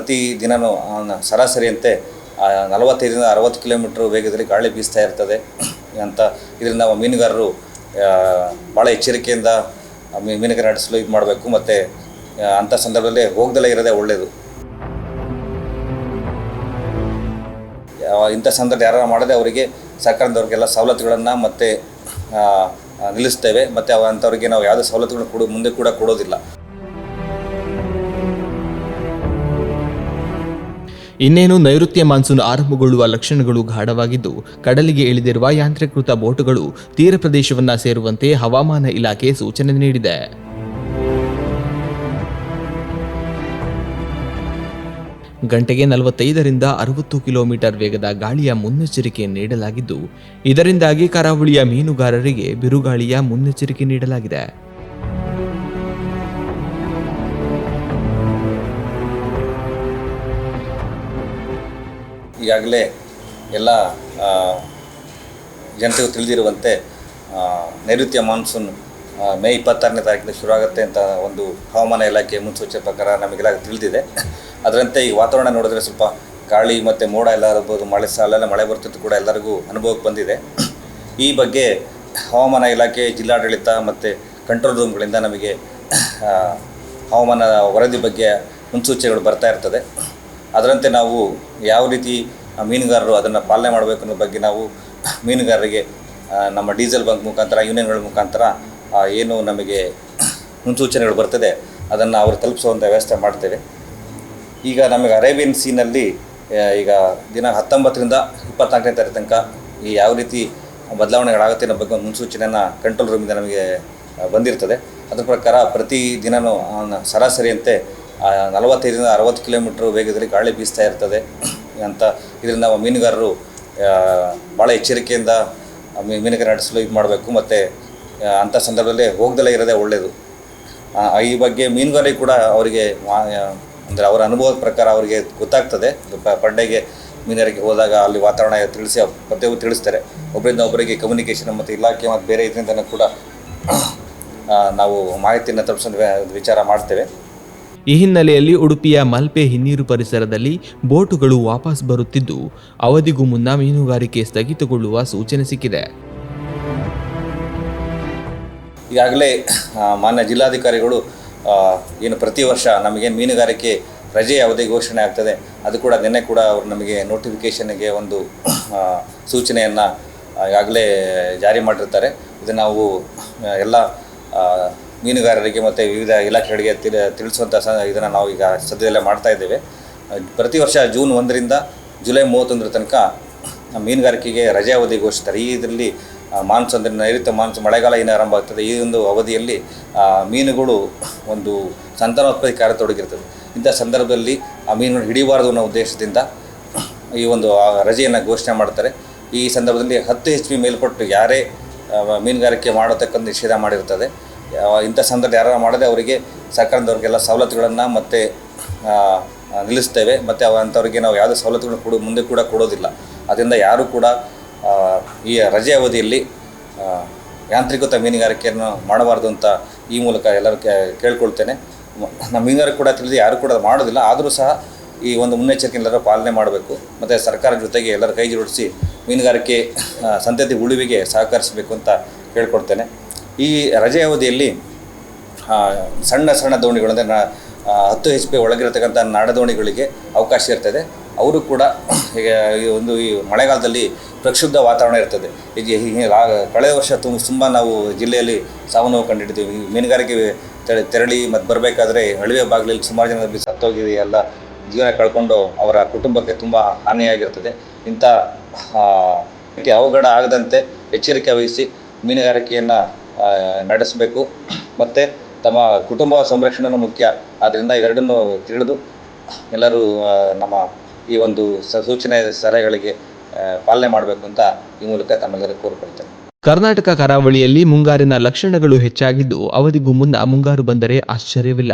ಪ್ರತಿ ದಿನವೂ ಸರಾಸರಿಯಂತೆ 45ರಿಂದ 60 ಕಿಲೋಮೀಟ್ರ್ ವೇಗದಲ್ಲಿ ಗಾಳಿ ಬೀಸ್ತಾ ಇರ್ತದೆ ಅಂತ. ಇದರಿಂದ ಮೀನುಗಾರರು ಭಾಳ ಎಚ್ಚರಿಕೆಯಿಂದ ಮೀನುಗಾರಿಕೆ ನಡೆಸಲು ಇದು ಮಾಡಬೇಕು. ಮತ್ತು ಅಂಥ ಸಂದರ್ಭದಲ್ಲಿ ಹೋಗ್ದಲೇ ಇರೋದೇ ಒಳ್ಳೆಯದು. ಇಂಥ ಸಂದರ್ಭ ಯಾರು ಮಾಡದೆ ಅವರಿಗೆ ಸರ್ಕಾರದವ್ರಿಗೆಲ್ಲ ಸವಲತ್ತುಗಳನ್ನು ಮತ್ತು ನಿಲ್ಲಿಸ್ತೇವೆ. ಮತ್ತು ಅಂಥವ್ರಿಗೆ ನಾವು ಯಾವುದೇ ಸವಲತ್ತುಗಳನ್ನು ಮುಂದೆ ಕೂಡ ಕೊಡೋದಿಲ್ಲ. ಇನ್ನೇನು ನೈಋತ್ಯ ಮಾನ್ಸೂನ್ ಆರಂಭಗೊಳ್ಳುವ ಲಕ್ಷಣಗಳು ಗಾಢವಾಗಿದ್ದು, ಕಡಲಿಗೆ ಇಳಿದಿರುವ ಯಾಂತ್ರೀಕೃತ ಬೋಟುಗಳು ತೀರ ಪ್ರದೇಶವನ್ನು ಸೇರುವಂತೆ ಹವಾಮಾನ ಇಲಾಖೆ ಸೂಚನೆ ನೀಡಿದೆ. ಗಂಟೆಗೆ 45ರಿಂದ 60 ಕಿಲೋಮೀಟರ್ ವೇಗದ ಗಾಳಿಯ ಮುನ್ನೆಚ್ಚರಿಕೆ ನೀಡಲಾಗಿದ್ದು, ಇದರಿಂದಾಗಿ ಕರಾವಳಿಯ ಮೀನುಗಾರರಿಗೆ ಬಿರುಗಾಳಿಯ ಮುನ್ನೆಚ್ಚರಿಕೆ ನೀಡಲಾಗಿದೆ. ಈಗಾಗಲೇ ಎಲ್ಲ ಜನತೆಗೂ ತಿಳಿದಿರುವಂತೆ ನೈಋತ್ಯ ಮಾನ್ಸೂನ್ ಮೇ 26ನೇ ತಾರೀಕಿನ ಶುರುವಾಗುತ್ತೆ ಅಂತ ಒಂದು ಹವಾಮಾನ ಇಲಾಖೆ ಮುನ್ಸೂಚನೆ ಪ್ರಕಾರ ನಮಗೆಲ್ಲ ತಿಳಿದಿದೆ. ಅದರಂತೆ ಈ ವಾತಾವರಣ ನೋಡಿದ್ರೆ ಸ್ವಲ್ಪ ಗಾಳಿ ಮತ್ತು ಮೋಡ ಎಲ್ಲ ಇರ್ಬೋದು, ಅಲ್ಲೆಲ್ಲ ಮಳೆ ಬರ್ತಿದ್ದು ಕೂಡ ಎಲ್ಲರಿಗೂ ಅನುಭವಕ್ಕೆ ಬಂದಿದೆ. ಈ ಬಗ್ಗೆ ಹವಾಮಾನ ಇಲಾಖೆ, ಜಿಲ್ಲಾಡಳಿತ ಮತ್ತು ಕಂಟ್ರೋಲ್ ರೂಮ್ಗಳಿಂದ ನಮಗೆ ಹವಾಮಾನ ವರದಿ ಬಗ್ಗೆ ಮುನ್ಸೂಚನೆಗಳು ಬರ್ತಾ ಇರ್ತದೆ. ಅದರಂತೆ ನಾವು ಯಾವ ರೀತಿ ಮೀನುಗಾರರು ಅದನ್ನು ಪಾಲನೆ ಮಾಡಬೇಕು ಅನ್ನೋ ಬಗ್ಗೆ ನಾವು ಮೀನುಗಾರರಿಗೆ ನಮ್ಮ ಡೀಸೆಲ್ ಬಂಕ್ ಮುಖಾಂತರ, ಯೂನಿಯನ್ಗಳ ಮುಖಾಂತರ ಏನು ನಮಗೆ ಮುನ್ಸೂಚನೆಗಳು ಬರ್ತದೆ ಅದನ್ನು ಅವರು ತಲುಪಿಸುವಂಥ ವ್ಯವಸ್ಥೆ ಮಾಡ್ತೇವೆ. ಈಗ ನಮಗೆ ಅರೇಬಿಯನ್ ಸೀನಲ್ಲಿ ಈಗ ದಿನ 19ರಿಂದ 24ನೇ ತಾರೀಕು ತನಕ ಈ ಯಾವ ರೀತಿ ಬದಲಾವಣೆಗಳಾಗುತ್ತೆ ಅನ್ನೋ ಬಗ್ಗೆ ಒಂದು ಮುನ್ಸೂಚನೆಯನ್ನು ಕಂಟ್ರೋಲ್ ರೂಮಿಂದ ನಮಗೆ ಬಂದಿರ್ತದೆ. ಅದರ ಪ್ರಕಾರ ಪ್ರತಿ ದಿನವೂ ಸರಾಸರಿಯಂತೆ 45ರಿಂದ 60 ಕಿಲೋಮೀಟ್ರ್ ವೇಗದಲ್ಲಿ ಗಾಳಿ ಬೀಸ್ತಾ ಇರ್ತದೆ ಅಂತ. ಇದರಿಂದ ಮೀನುಗಾರರು ಭಾಳ ಎಚ್ಚರಿಕೆಯಿಂದ ಮೀನುಗಾರಿಕೆ ನಡೆಸಲು ಇದು ಮಾಡಬೇಕು. ಮತ್ತು ಅಂಥ ಸಂದರ್ಭದಲ್ಲಿ ಹೋಗ್ದಲೇ ಇರೋದೇ ಒಳ್ಳೆಯದು. ಈ ಬಗ್ಗೆ ಮೀನುಗಾರಿಕೆ ಕೂಡ ಅವರಿಗೆ ಅಂದರೆ ಅವರ ಅನುಭವದ ಪ್ರಕಾರ ಅವರಿಗೆ ಗೊತ್ತಾಗ್ತದೆ. ಪಡ್ಡೆಗೆ ಮೀನುಗಾರಿಕೆ ಹೋದಾಗ ಅಲ್ಲಿ ವಾತಾವರಣ ತಿಳಿಸಿ ಪ್ರತಿಯೊಬ್ಬರು ತಿಳಿಸ್ತಾರೆ. ಒಬ್ಬರಿಂದ ಒಬ್ಬರಿಗೆ ಕಮ್ಯುನಿಕೇಷನ್ ಮತ್ತು ಇಲಾಖೆ ಮತ್ತು ಬೇರೆ ಇದರಿಂದ ಕೂಡ ನಾವು ಮಾಹಿತಿಯನ್ನು ತಲುಪಿಸೋ ವಿಚಾರ ಮಾಡ್ತೇವೆ. ಈ ಹಿನ್ನೆಲೆಯಲ್ಲಿ ಉಡುಪಿಯ ಮಲ್ಪೆ ಹಿನ್ನೀರು ಪರಿಸರದಲ್ಲಿ ಬೋಟುಗಳು ವಾಪಸ್ ಬರುತ್ತಿದ್ದು, ಅವಧಿಗೂ ಮುನ್ನ ಮೀನುಗಾರಿಕೆ ಸ್ಥಗಿತಗೊಳ್ಳುವ ಸೂಚನೆ ಸಿಕ್ಕಿದೆ. ಈಗಾಗಲೇ ಮಾನ್ಯ ಜಿಲ್ಲಾಧಿಕಾರಿಗಳು ಏನು ಪ್ರತಿ ವರ್ಷ ನಮಗೇನು ಮೀನುಗಾರಿಕೆ ರಜೆ ಅವಧಿ ಘೋಷಣೆ ಆಗ್ತದೆ, ಅದು ಕೂಡ ನಿನ್ನೆ ಕೂಡ ಅವರು ನಮಗೆ ನೋಟಿಫಿಕೇಷನ್ಗೆ ಒಂದು ಸೂಚನೆಯನ್ನು ಈಗಾಗಲೇ ಜಾರಿ ಮಾಡಿರ್ತಾರೆ. ಇದು ನಾವು ಎಲ್ಲ ಮೀನುಗಾರರಿಗೆ ಮತ್ತು ವಿವಿಧ ಇಲಾಖೆಗಳಿಗೆ ತಿಳಿಸುವಂಥ ಇದನ್ನು ನಾವು ಈಗ ಸದ್ಯದಲ್ಲೇ ಮಾಡ್ತಾಯಿದ್ದೇವೆ. ಪ್ರತಿ ವರ್ಷ ಜೂನ್ 1ರಿಂದ ಜುಲೈ 31 ತನಕ ಮೀನುಗಾರಿಕೆಗೆ ರಜೆ ಅವಧಿ ಘೋಷಿಸ್ತಾರೆ. ಈ ಇದರಲ್ಲಿ ಮಾನ್ಸೂನ್ ಅಂದರೆ ನೈಋತ್ಯ ಮಾನ್ಸೂನ್ ಮಳೆಗಾಲ ಏನು ಆರಂಭ ಆಗ್ತದೆ, ಈ ಒಂದು ಅವಧಿಯಲ್ಲಿ ಮೀನುಗಳು ಒಂದು ಸಂತಾನೋತ್ಪತ್ತಿ ಕಾರ್ಯ ತೊಡಗಿರ್ತದೆ. ಇಂಥ ಸಂದರ್ಭದಲ್ಲಿ ಆ ಮೀನುಗಳು ಹಿಡಿಬಾರ್ದು ಅನ್ನೋ ಉದ್ದೇಶದಿಂದ ಈ ಒಂದು ರಜೆಯನ್ನು ಘೋಷಣೆ ಮಾಡ್ತಾರೆ. ಈ ಸಂದರ್ಭದಲ್ಲಿ 10 HP ಮೇಲ್ಪಟ್ಟು ಯಾರೇ ಮೀನುಗಾರಿಕೆ ಮಾಡತಕ್ಕಂಥ ನಿಷೇಧ ಮಾಡಿರ್ತದೆ. ಇಂಥ ಸಂದರ್ಭ ಯಾರು ಮಾಡದೆ ಅವರಿಗೆ ಸರ್ಕಾರದವ್ರಿಗೆಲ್ಲ ಸವಲತ್ತುಗಳನ್ನು ಮತ್ತು ನಿಲ್ಲಿಸ್ತೇವೆ. ಮತ್ತು ಅಂಥವ್ರಿಗೆ ನಾವು ಯಾವುದೇ ಸವಲತ್ತುಗಳನ್ನು ಮುಂದೆ ಕೂಡ ಕೊಡೋದಿಲ್ಲ. ಅದರಿಂದ ಯಾರೂ ಕೂಡ ಈ ರಜೆ ಅವಧಿಯಲ್ಲಿ ಯಾಂತ್ರೀಕೃತ ಮೀನುಗಾರಿಕೆಯನ್ನು ಮಾಡಬಾರ್ದು ಅಂತ ಈ ಮೂಲಕ ಎಲ್ಲರೂ ಕೇಳ್ಕೊಳ್ತೇನೆ. ನಮ್ಮ ಮೀನುಗಾರಿಕೆ ಕೂಡ ತಿಳಿದು ಯಾರೂ ಕೂಡ ಮಾಡೋದಿಲ್ಲ. ಆದರೂ ಸಹ ಈ ಒಂದು ಮುನ್ನೆಚ್ಚರಿಕೆ ಎಲ್ಲರೂ ಪಾಲನೆ ಮಾಡಬೇಕು. ಮತ್ತು ಸರ್ಕಾರದ ಜೊತೆಗೆ ಎಲ್ಲರ ಕೈ ಜೋಡಿಸಿ ಮೀನುಗಾರಿಕೆ ಸಂತತಿ ಉಳಿವಿಗೆ ಸಹಕರಿಸಬೇಕು ಅಂತ ಕೇಳ್ಕೊಡ್ತೇನೆ. ಈ ರಜೆ ಅವಧಿಯಲ್ಲಿ ಸಣ್ಣ ದೋಣಿಗಳು ಅಂದರೆ 10 HP ಒಳಗಿರತಕ್ಕಂಥ ನಾಡದೋಣಿಗಳಿಗೆ ಅವಕಾಶ ಇರ್ತದೆ. ಅವರು ಕೂಡ ಈಗ ಈ ಮಳೆಗಾಲದಲ್ಲಿ ಪ್ರಕ್ಷುಬ್ಧ ವಾತಾವರಣ ಇರ್ತದೆ. ಕಳೆದ ವರ್ಷ ತುಂಬ ನಾವು ಜಿಲ್ಲೆಯಲ್ಲಿ ಸಾವು ನೋವು ಕಂಡಿಡ್ತೀವಿ. ಮೀನುಗಾರಿಕೆ ತೆರಳಿ ಮತ್ತು ಬರಬೇಕಾದ್ರೆ ಅಳಿವೆ ಬಾಗಿಲಲ್ಲಿ ಸುಮಾರು ಜನ ಸತ್ತೋಗಿ ಎಲ್ಲ ಜೀವನ ಕಳ್ಕೊಂಡು ಅವರ ಕುಟುಂಬಕ್ಕೆ ತುಂಬ ಹಾನಿಯಾಗಿರ್ತದೆ. ಇಂಥ ಅವಘಡ ಆಗದಂತೆ ಎಚ್ಚರಿಕೆ ವಹಿಸಿ ಮೀನುಗಾರಿಕೆಯನ್ನು ನಡೆಸಬೇಕು. ಮತ್ತು ತಮ್ಮ ಕುಟುಂಬ ಸಂರಕ್ಷಣೆಯೂ ಮುಖ್ಯ. ಆದ್ದರಿಂದ ಇವೆರಡನ್ನು ತಿಳಿದು ಎಲ್ಲರೂ ನಮ್ಮ ಈ ಒಂದು ಸೂಚನೆ ಸಲಹೆಗಳಿಗೆ ಪಾಲನೆ ಮಾಡಬೇಕು ಅಂತ ಈ ಮೂಲಕ ತಮ್ಮೆಲ್ಲರಿಗೂ ಕೋರಿಕೊಳ್ತೇನೆ. ಕರ್ನಾಟಕ ಕರಾವಳಿಯಲ್ಲಿ ಮುಂಗಾರಿನ ಲಕ್ಷಣಗಳು ಹೆಚ್ಚಾಗಿದ್ದು, ಅವಧಿಗೂ ಮುನ್ನ ಮುಂಗಾರು ಬಂದರೆ ಆಶ್ಚರ್ಯವಿಲ್ಲ.